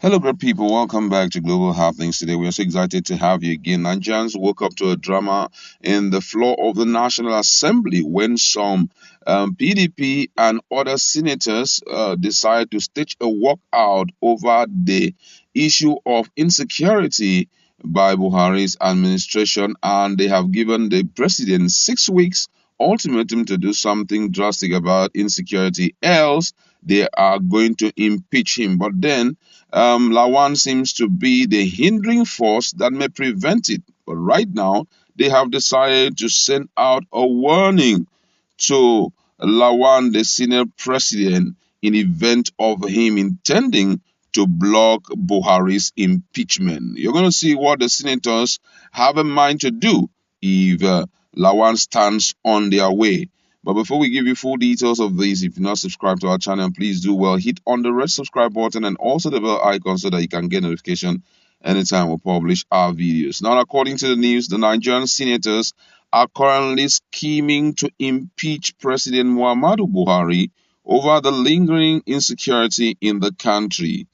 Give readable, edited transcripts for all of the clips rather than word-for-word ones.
Hello, great people. Welcome back to Global Happenings. Today, we are so excited to have you again. Nigerians woke up to a drama in the floor of the National Assembly when some PDP and other senators decided to stage a walkout over the issue of insecurity by Buhari's administration, and they have given the president 6 weeks ultimatum to do something drastic about insecurity, else they are going to impeach him. But then Lawan seems to be the hindering force that may prevent it. But right now, they have decided to send out a warning to Lawan, the senior president, in event of him intending to block Buhari's impeachment. You're going to see what the senators have in mind to do if Lawan stands on their way. But before we give you full details of this, if you're not subscribed to our channel, please do well. Hit on the red subscribe button and also the bell icon so that you can get notification anytime we publish our videos. Now, according to the news, the Nigerian senators are currently scheming to impeach President Muhammadu Buhari over the lingering insecurity in the country.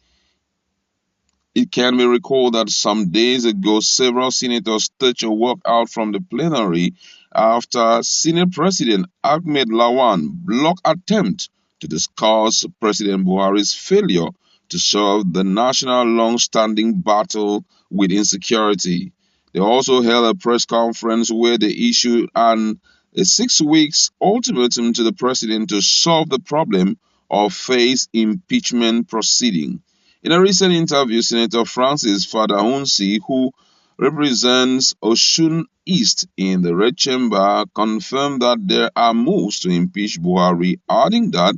It can be recalled that some days ago, several senators staged a walkout from the plenary after Senate President Ahmed Lawan blocked attempt to discuss President Buhari's failure to solve the national long-standing battle with insecurity. They also held a press conference where they issued a 6 weeks ultimatum to the president to solve the problem or face impeachment proceeding. In a recent interview, Senator Francis Fadahunsi, who represents Osun East in the Red Chamber, confirmed that there are moves to impeach Buhari, adding that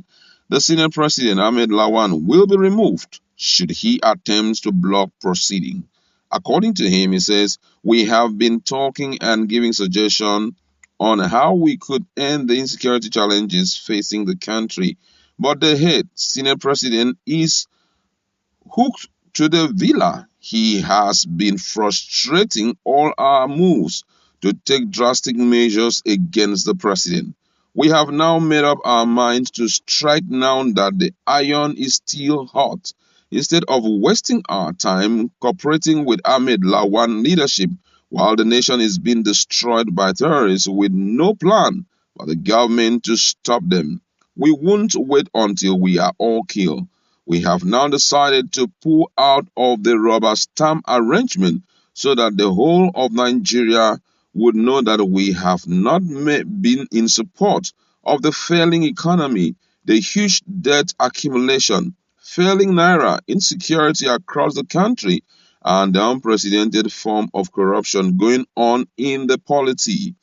the Senate President Ahmed Lawan will be removed should he attempt to block proceeding. According to him, he says, "We have been talking and giving suggestions on how we could end the insecurity challenges facing the country, but the head Senate President is hooked to the villa. He has been frustrating all our moves to take drastic measures against the president. We have now made up our minds to strike now that the iron is still hot. Instead of wasting our time cooperating with Ahmed Lawan leadership while the nation is being destroyed by terrorists with no plan by the government to stop them, we won't wait until we are all killed. We have now decided to pull out of the rubber stamp arrangement so that the whole of Nigeria would know that we have not been in support of the failing economy, the huge debt accumulation, failing naira, insecurity across the country, and the unprecedented form of corruption going on in the polity.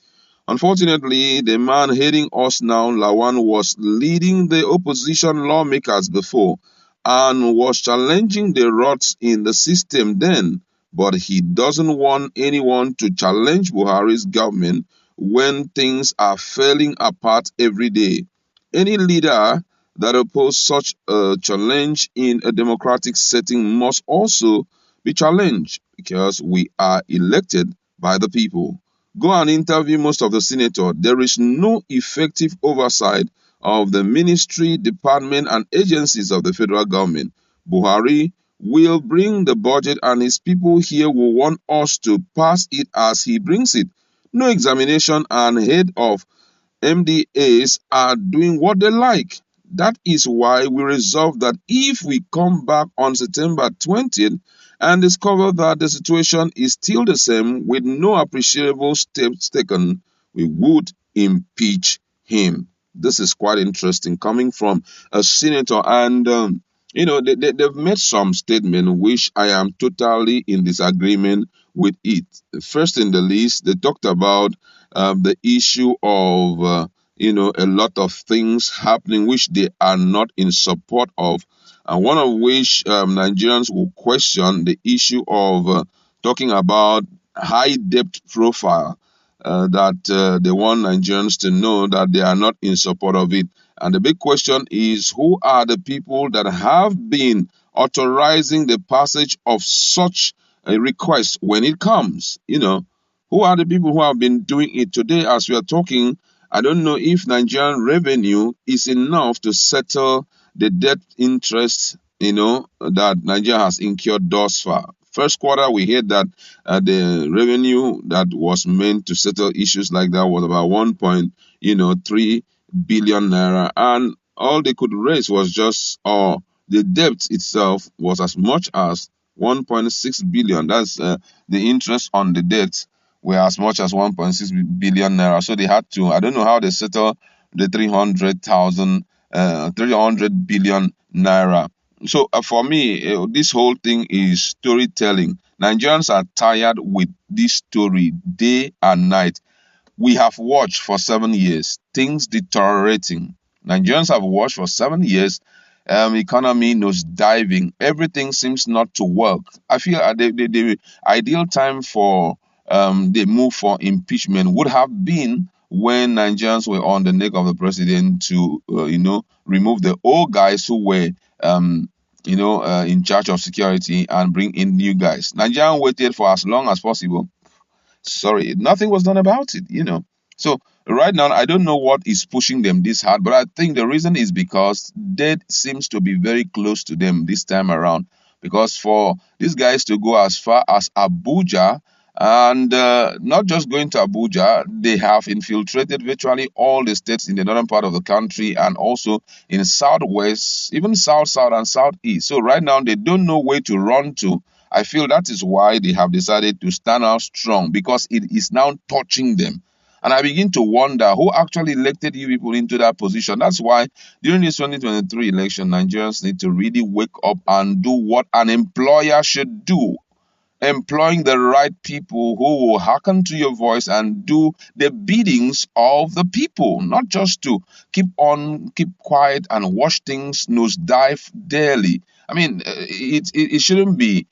Unfortunately, the man heading us now, Lawan, was leading the opposition lawmakers before and was challenging the rots in the system then, but he doesn't want anyone to challenge Buhari's government when things are falling apart every day. Any leader that opposes such a challenge in a democratic setting must also be challenged because we are elected by the people. Go and interview most of the senators. There is no effective oversight of the ministry, department, and agencies of the federal government. Buhari will bring the budget, and his people here will want us to pass it as he brings it. No examination, and head of MDAs are doing what they like. That is why we resolved that if we come back on September 20th and discover that the situation is still the same with no appreciable steps taken, we would impeach him. This is quite interesting coming from a senator, and they've made some statement which I am totally in disagreement with it. First in the list, they talked about the issue of a lot of things happening which they are not in support of, and one of which Nigerians will question the issue of talking about high debt profile, that they want Nigerians to know that they are not in support of it. And the big question is, who are the people that have been authorizing the passage of such a request when it comes? Who are the people who have been doing it today as we are talking? I don't know if Nigerian revenue is enough to settle the debt interest that Nigeria has incurred thus far. First quarter, we heard that the revenue that was meant to settle issues like that was about 1.3 billion naira, and all they could raise was just, or the debt itself was as much as 1.6 billion. That's the interest on the debt were as much as 1.6 billion naira. So they had to, I don't know how they settle the 300 billion naira. So for me, this whole thing is storytelling. Nigerians are tired with this story day and night. We have watched for 7 years, things deteriorating. Nigerians have watched for 7 years, economy nose diving. Everything seems not to work. I feel the ideal time for the move for impeachment would have been when Nigerians were on the neck of the president to, remove the old guys who were, in charge of security and bring in new guys. Nigerians waited for as long as possible. Sorry, nothing was done about it. So right now, I don't know what is pushing them this hard, but I think the reason is because death seems to be very close to them this time around. Because for these guys to go as far as Abuja, and not just going to Abuja, they have infiltrated virtually all the states in the northern part of the country and also in southwest, even south, and southeast. So right now, they don't know where to run to. I feel that is why they have decided to stand out strong, because it is now touching them. And I begin to wonder who actually elected you people into that position. That's why during this 2023 election, Nigerians need to really wake up and do what an employer should do, employing the right people who will hearken to your voice and do the biddings of the people, not just to keep quiet and watch things nosedive daily. I mean, it shouldn't be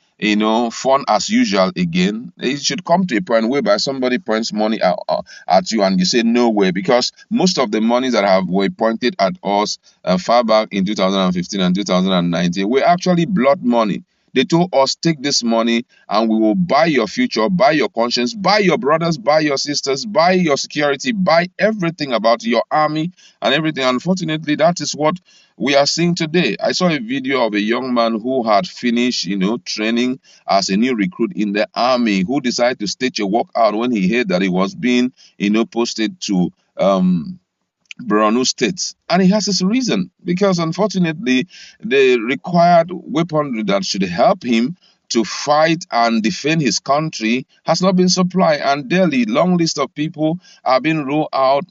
fun as usual again. It should come to a point whereby somebody points money at you and you say no way, because most of the monies that have were pointed at us far back in 2015 and 2019 were actually blood money. They told us, take this money and we will buy your future, buy your conscience, buy your brothers, buy your sisters, buy your security, buy everything about your army and everything. Unfortunately, that is what we are seeing today. I saw a video of a young man who had finished, training as a new recruit in the army, who decided to stage a walkout when he heard that he was being, posted to Borno State. And he has his reason, because unfortunately, the required weaponry that should help him to fight and defend his country has not been supplied. And daily, long list of people are being ruled out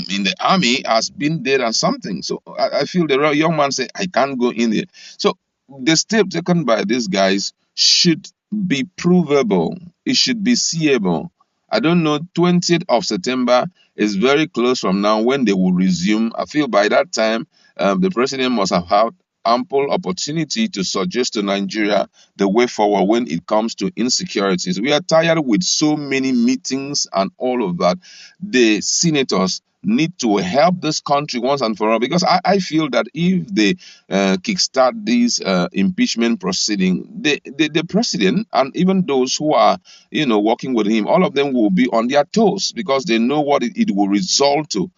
in the army as being dead and something. So I feel the young man say, I can't go in there. So the step taken by these guys should be provable. It should be seeable. I don't know, 20th of September is very close from now when they will resume. I feel by that time, the president must have had ample opportunity to suggest to Nigeria the way forward when it comes to insecurities. We are tired with so many meetings and all of that. The senators need to help this country once and for all, because I feel that if they kickstart these impeachment proceeding, the president and even those who are working with him, all of them will be on their toes, because they know what it will result to.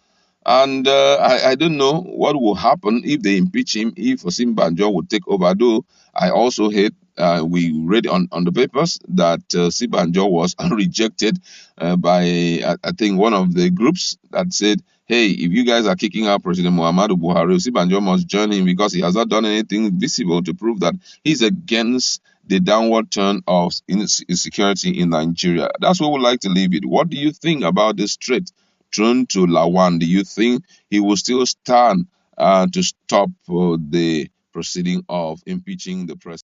And I don't know what will happen if they impeach him, if Osinbajo will take over. Though I also heard, we read on the papers that Osinbajo was rejected by, I think, one of the groups that said, hey, if you guys are kicking out President Muhammadu Buhari, Osinbajo must join him, because he has not done anything visible to prove that he's against the downward turn of insecurity in Nigeria. That's where we like to leave it. What do you think about this threat thrown to Lawan? Do you think he will still stand to stop the proceeding of impeaching the president?